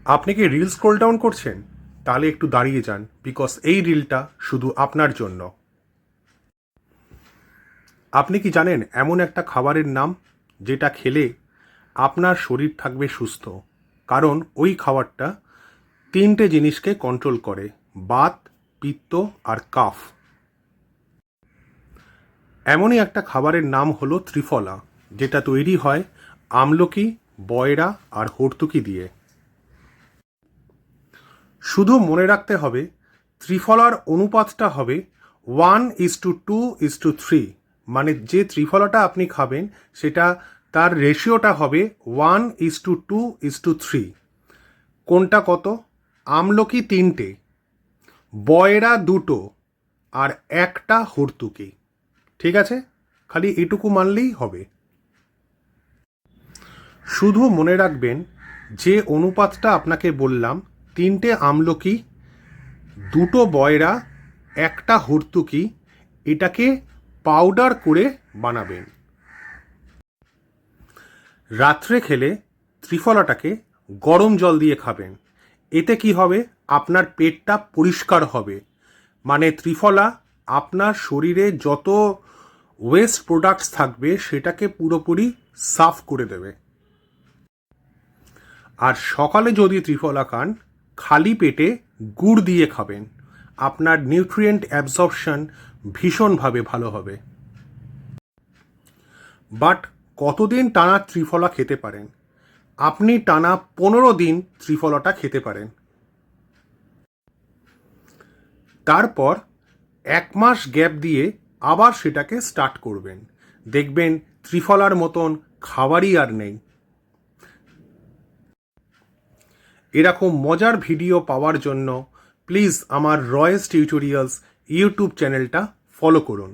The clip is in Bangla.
আপনি কি রিল স্ক্রোল ডাউন করছেন? তাহলে একটু দাঁড়িয়ে যান, বিকজ এই রিলটা শুধু আপনার জন্য। আপনি কি জানেন এমন একটা খাবারের নাম যেটা খেলে আপনার শরীর থাকবে সুস্থ? কারণ ওই খাবারটা তিনটে জিনিসকে কন্ট্রোল করে: বাত, পিত্ত আর কাফ। এমনই একটা খাবারের নাম হলো ত্রিফলা, যেটা তৈরি হয় আমলকি, বয়রা আর হর্তুকি দিয়ে। শুধু মনে রাখতে হবে ত্রিফলার অনুপাতটা হবে 1:2:3। মানে যে ত্রিফলাটা আপনি খাবেন সেটা তার রেশিওটা হবে 1:2:3। কোনটা কত? আমলকি 3টে, বয়রা 2টো আর একটা হর্তুকি। ঠিক আছে, খালি এটুকু মানলেই হবে। শুধু মনে রাখবেন যে অনুপাতটা আপনাকে বললাম, 3টে আমলকি, 2টো বয়রা, একটা হর্তুকি, এটাকে পাউডার করে বানাবেন। রাত্রে খেলে ত্রিফলাটাকে গরম জল দিয়ে খাবেন। এতে কি হবে? আপনার পেটটা পরিষ্কার হবে। মানে ত্রিফলা আপনার শরীরে যত ওয়েস্ট প্রোডাক্টস থাকবে সেটাকে পুরোপুরি সাফ করে দেবে। আর সকালে যদি ত্রিফলা খান, খালি পেটে গুড় দিয়ে খাবেন। আপনার নিউট্রিয়েন্ট অ্যাবজর্পশন ভীষণভাবে ভালো হবে। বাট কতদিন টানা ত্রিফলা খেতে পারেন? আপনি টানা 15 দিন ত্রিফলাটা খেতে পারেন। তারপর 1 মাস গ্যাপ দিয়ে আবার সেটাকে স্টার্ট করবেন। দেখবেন ত্রিফলার মতন খাবারই আর নেই। এরকম মজার ভিডিও পাওয়ার জন্য প্লিজ আমার রয়েস টিউটোরিয়ালস ইউটিউব চ্যানেলটা ফলো করুন।